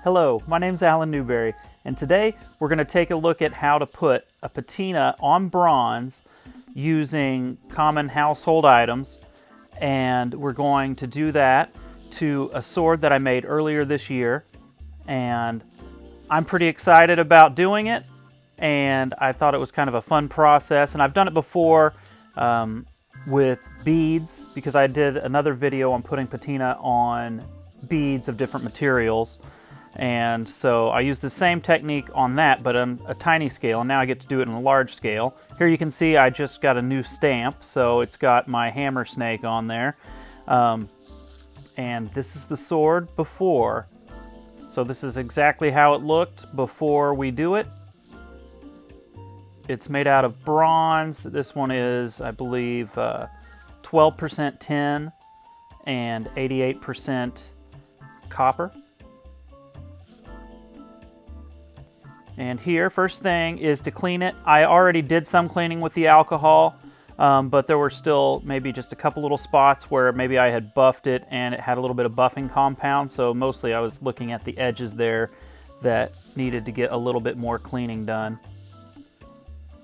Hello, my name's Alan Newberry, and today we're going to take a look at how to put a patina on bronze using common household items, and we're going to do that to a sword that I made earlier this year, and I'm pretty excited about doing it, and I thought it was kind of a fun process, and I've done it before with beads because I did another video on putting patina on beads of different materials. And so I used the same technique on that, but on a tiny scale, and now I get to do it on a large scale. Here you can see I just got a new stamp, so it's got my hammer snake on there. And this is the sword before. So this is exactly how it looked before we do it. It's made out of bronze. This one is, I believe, 12% tin and 88% copper. And here, first thing is to clean it. I already did some cleaning with the alcohol, but there were still maybe just a couple little spots where maybe I had buffed it and it had a little bit of buffing compound, so mostly I was looking at the edges there that needed to get a little bit more cleaning done.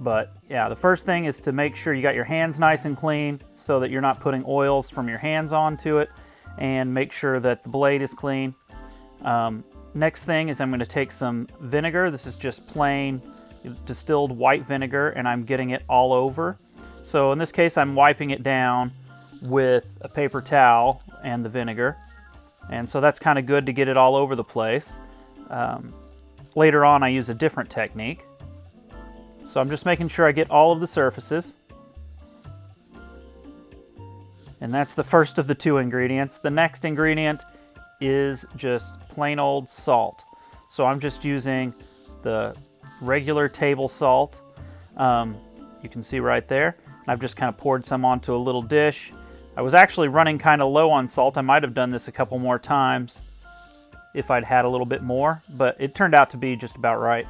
But yeah, the first thing is to make sure you got your hands nice and clean so that you're not putting oils from your hands onto it, and make sure that the blade is clean. Next thing is I'm going to take some vinegar. This is just plain distilled white vinegar, and I'm getting it all over. So in this case, I'm wiping it down with a paper towel and the vinegar. And so that's kind of good to get it all over the place. Later on, I use a different technique. So I'm just making sure I get all of the surfaces. And that's the first of the two ingredients. The next ingredient is just plain old salt. So I'm just using the regular table salt. You can see right there. And I've just kind of poured some onto a little dish. I was actually running kind of low on salt. I might have done this a couple more times if I'd had a little bit more, but it turned out to be just about right.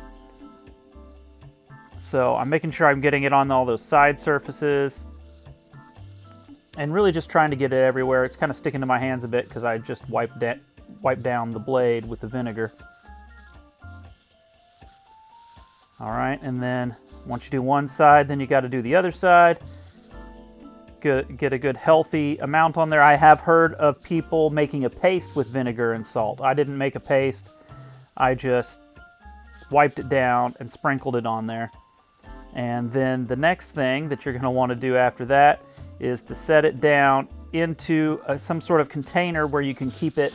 So I'm making sure I'm getting it on all those side surfaces and really just trying to get it everywhere. It's kind of sticking to my hands a bit because I just wiped down the blade with the vinegar. All right, and then once you do one side, then you got to do the other side. Get a good healthy amount on there. I have heard of people making a paste with vinegar and salt. I didn't make a paste. I just wiped it down and sprinkled it on there. And then the next thing that you're going to want to do after that is to set it down into some sort of container where you can keep it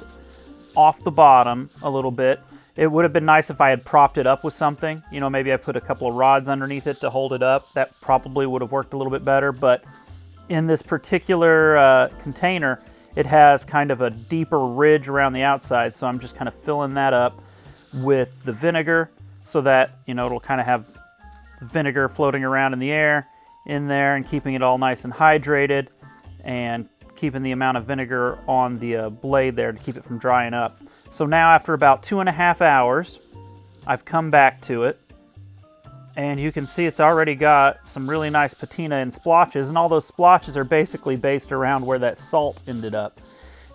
off the bottom a little bit. It would have been nice if I had propped it up with something. You know, maybe I put a couple of rods underneath it to hold it up. That probably would have worked a little bit better, but in this particular container, it has kind of a deeper ridge around the outside, so I'm just kind of filling that up with the vinegar so that, you know, it'll kind of have vinegar floating around in the air in there and keeping it all nice and hydrated, and keeping the amount of vinegar on the blade there to keep it from drying up. So now after about 2.5 hours, I've come back to it, and you can see it's already got some really nice patina and splotches, and all those splotches are basically based around where that salt ended up.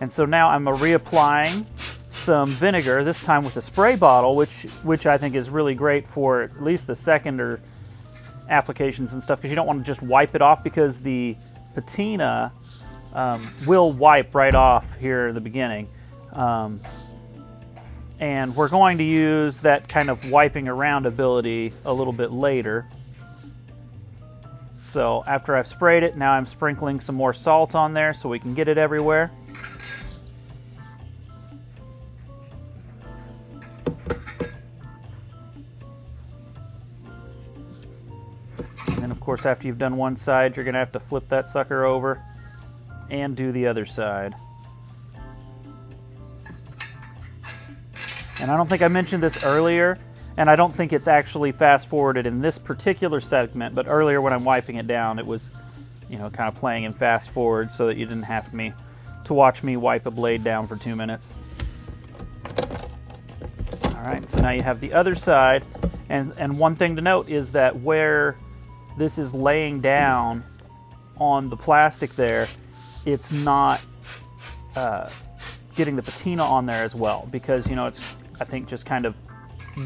And so now I'm reapplying some vinegar, this time with a spray bottle, which I think is really great for at least the second applications and stuff, because you don't want to just wipe it off, because the patina will wipe right off here in the beginning. And we're going to use that kind of wiping around ability a little bit later. So after I've sprayed it, now I'm sprinkling some more salt on there so we can get it everywhere. And then of course, after you've done one side, you're going to have to flip that sucker over and do the other side. And I don't think I mentioned this earlier, and I don't think it's actually fast forwarded in this particular segment, but earlier when I'm wiping it down, it was, you know, kind of playing in fast forward so that you didn't have to watch me wipe a blade down for 2 minutes. All right, so now you have the other side, and one thing to note is that where this is laying down on the plastic there, it's not getting the patina on there as well, because, you know, it's I think just kind of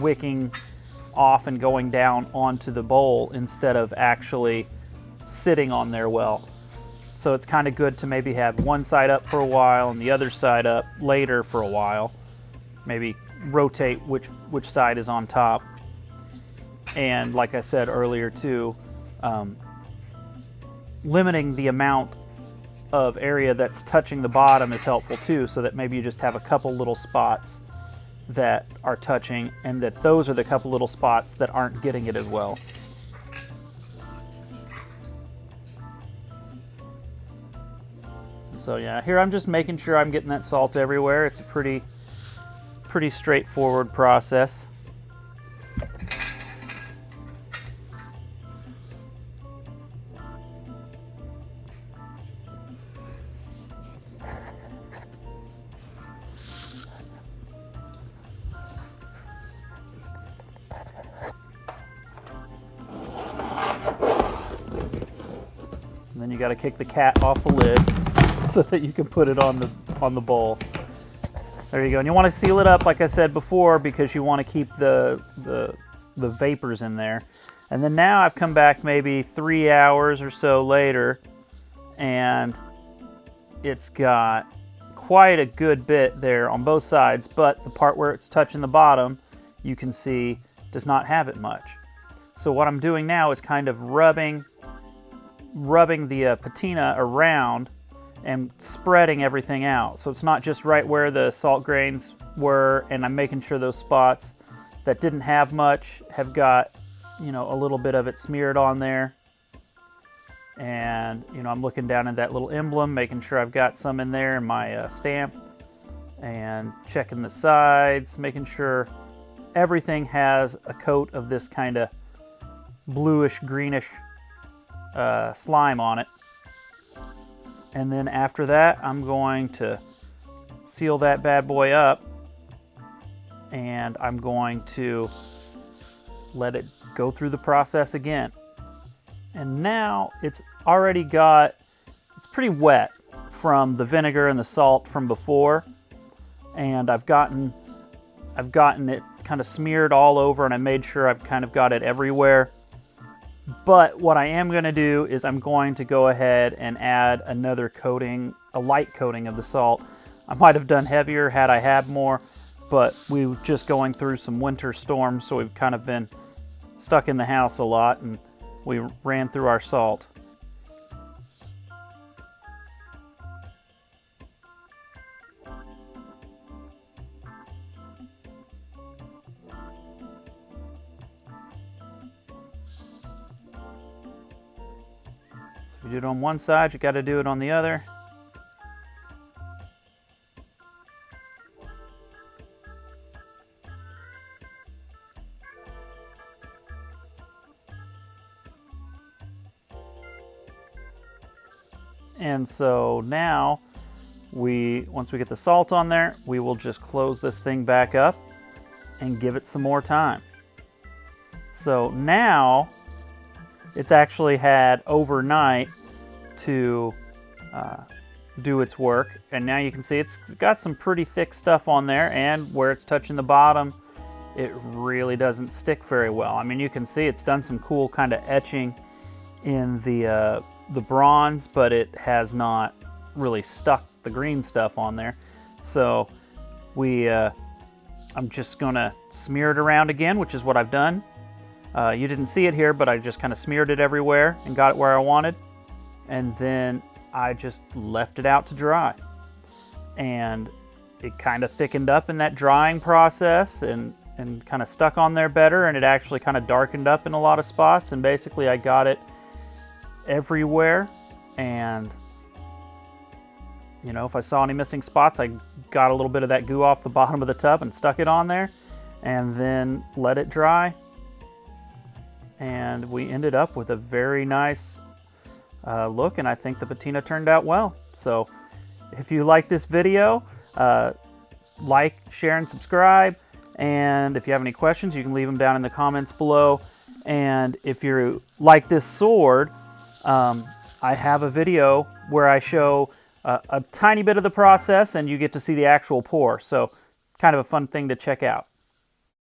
wicking off and going down onto the bowl instead of actually sitting on there well. So it's kind of good to maybe have one side up for a while and the other side up later for a while. Maybe rotate which side is on top. And like I said earlier too, limiting the amount of area that's touching the bottom is helpful too, so that maybe you just have a couple little spots that are touching, and that those are the couple little spots that aren't getting it as well. So yeah, here I'm just making sure I'm getting that salt everywhere. It's a pretty straightforward process. And then you got to kick the cat off the lid so that you can put it on the bowl. There you go. And you want to seal it up, like I said before, because you want to keep the vapors in there. And then now I've come back maybe 3 hours or so later, and it's got quite a good bit there on both sides, but the part where it's touching the bottom, you can see, does not have it much. So what I'm doing now is kind of rubbing the patina around and spreading everything out. So it's not just right where the salt grains were, and I'm making sure those spots that didn't have much have got, you know, a little bit of it smeared on there. And, you know, I'm looking down at that little emblem, making sure I've got some in there in my stamp, and checking the sides, making sure everything has a coat of this kind of bluish, greenish slime on it. And then after that, I'm going to seal that bad boy up, and I'm going to let it go through the process again. And now it's already got, it's pretty wet from the vinegar and the salt from before, and I've gotten it kind of smeared all over, and I made sure I've kind of got it everywhere. But what I am going to do is I'm going to go ahead and add another coating, a light coating of the salt. I might have done heavier had I had more, but we were just going through some winter storms, so we've kind of been stuck in the house a lot, and we ran through our salt. You do it on one side, you got to do it on the other. And so now, once we get the salt on there, we will just close this thing back up and give it some more time. So now, it's actually had overnight to do its work, and now you can see it's got some pretty thick stuff on there, and where it's touching the bottom, it really doesn't stick very well. I mean, you can see it's done some cool kind of etching in the bronze, but it has not really stuck the green stuff on there. So I'm just gonna smear it around again, which is what I've done. You didn't see it here, but I just kind of smeared it everywhere and got it where I wanted. And then I just left it out to dry. And it kind of thickened up in that drying process and kind of stuck on there better. And it actually kind of darkened up in a lot of spots. And basically I got it everywhere. And, you know, if I saw any missing spots, I got a little bit of that goo off the bottom of the tub and stuck it on there. And then let it dry. And we ended up with a very nice look, and I think the patina turned out well. So if you like this video, like, share, and subscribe. And if you have any questions, you can leave them down in the comments below. And if you like this sword, I have a video where I show a tiny bit of the process, and you get to see the actual pour. So kind of a fun thing to check out.